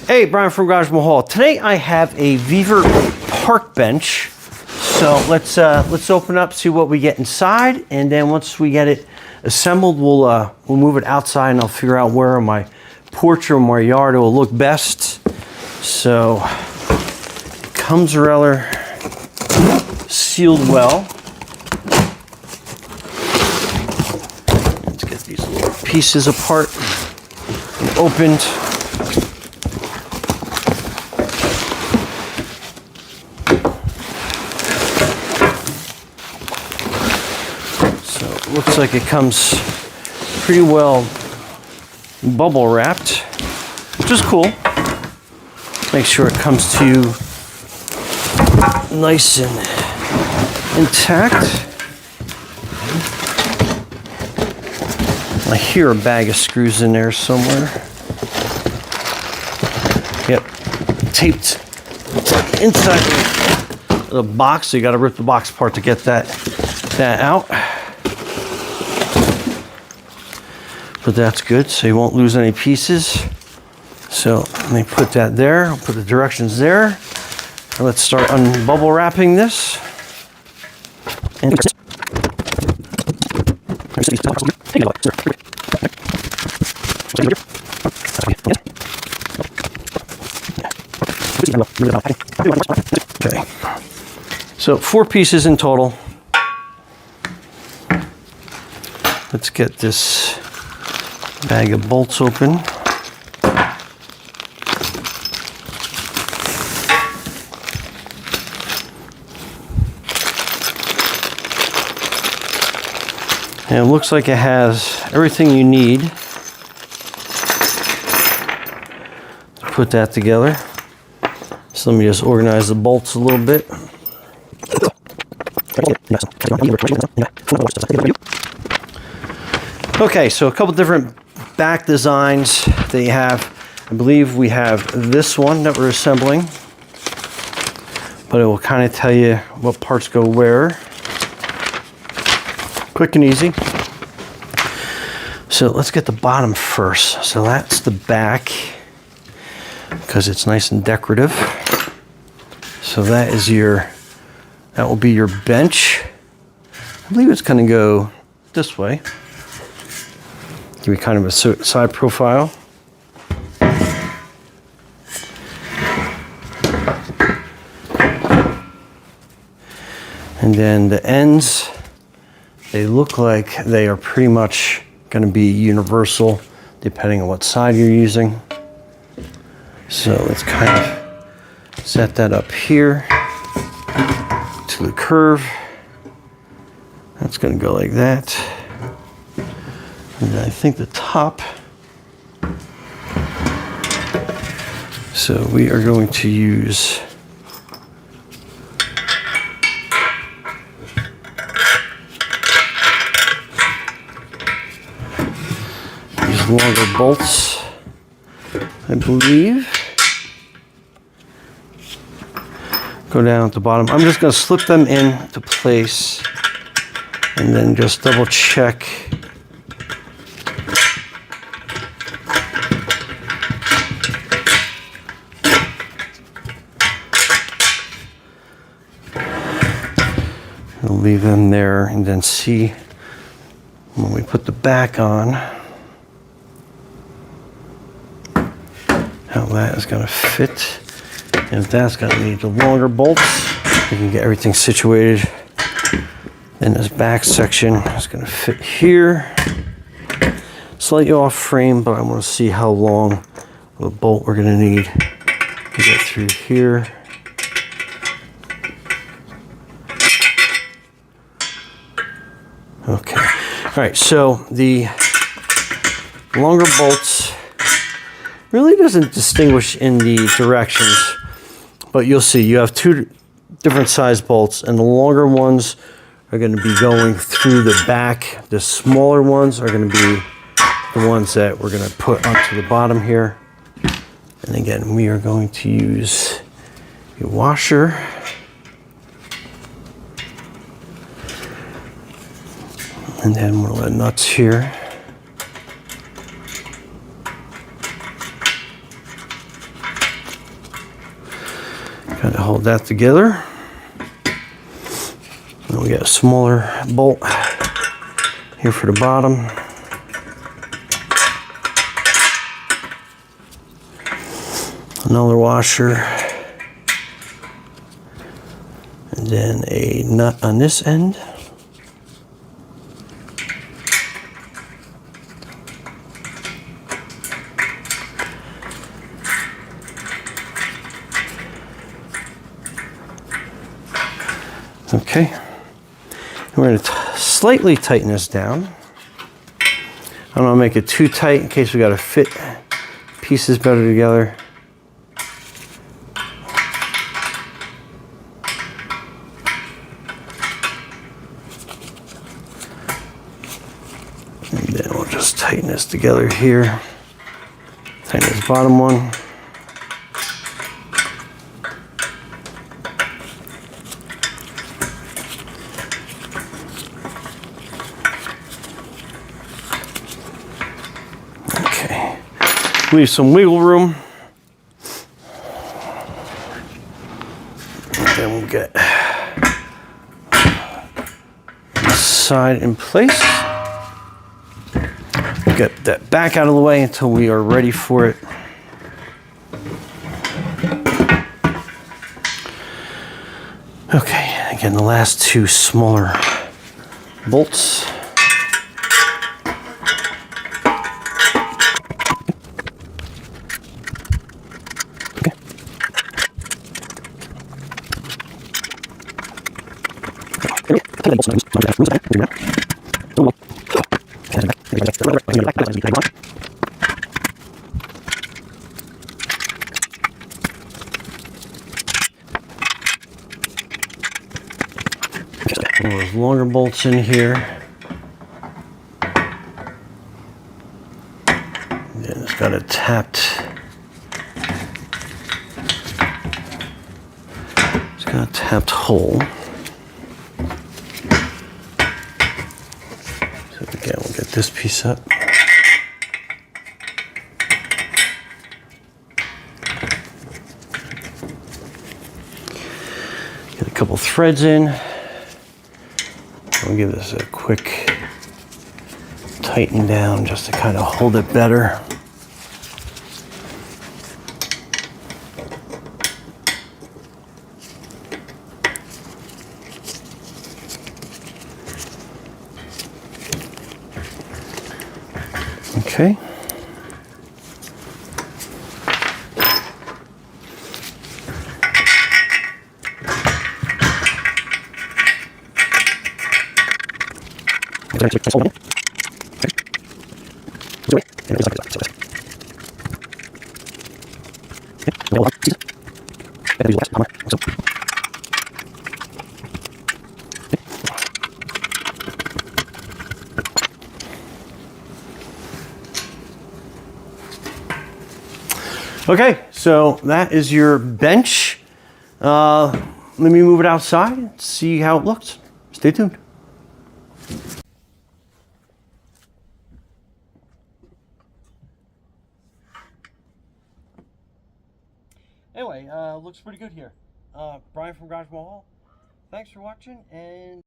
Hey, Brian from Garage Mahal. Today I have a VEVOR park bench. So let's open up, see what we get inside, and then once we get it assembled, we'll move it outside, and I'll figure out where on my porch or my yard it will look best. So it comes rather sealed well. Let's get these little pieces apart and opened. Looks like it comes pretty well bubble wrapped, which is cool. Make sure it comes to you nice and intact. I hear a bag of screws in there somewhere. Yep, taped inside the box, so you got to rip the box apart to get that out. But that's good, so you won't lose any pieces. So let me put that there. I'll put the directions there. And let's start unbubble wrapping this. And okay. So 4 pieces in total. Let's get this bag of bolts open. And it looks like it has everything you need to put that together. So let me just organize the bolts a little bit. Okay, so a couple different back designs that you have. I believe we have this one that we're assembling, but it will kind of tell you what parts go where. Quick and easy. So let's get the bottom first. So that's the back, because it's nice and decorative. So that will be your bench. I believe it's going to go this way. Give me kind of a side profile. And then the ends, they look like they are pretty much going to be universal depending on what side you're using. So let's kind of set that up here to the curve. That's going to go like that. And I think the top. So we are going to use these longer bolts, I believe. Go down at the bottom. I'm just going to slip them into place and then just double check. We'll leave them there and then see when we put the back on how that is going to fit. And if that's going to need the longer bolts, we can get everything situated. Then this back section is going to fit here. Slightly off frame, but I want to see how long of a bolt we're going to need to get through here. Okay, all right, so the longer bolts really doesn't distinguish in the directions, but you'll see you have 2 different size bolts, and the longer ones are going to be going through the back. The smaller ones are going to be the ones that we're going to put onto the bottom here. And again, we are going to use a washer. And then one of the nuts here. Kind of hold that together. And we got a smaller bolt here for the bottom. Another washer. And then a nut on this end. Okay, we're going to slightly tighten this down. I don't want to make it too tight in case we got to fit pieces better together. And then we'll just tighten this together here. Tighten this bottom one. Leave some wiggle room. And then we'll get this side in place. Get that back out of the way until we are ready for it. Okay, again, the last two smaller bolts. One of those longer bolts in here. Then it's got a tapped. It's got a tapped hole. So again, we'll get this piece up. Get a couple threads in. I'll give this a quick tighten down just to kind of hold it better. Okay. Okay, so that is your bench. Let me move it outside and see how it looks. Stay tuned. Anyway, looks pretty good here. Brian from Garage Mall. Thanks for watching, and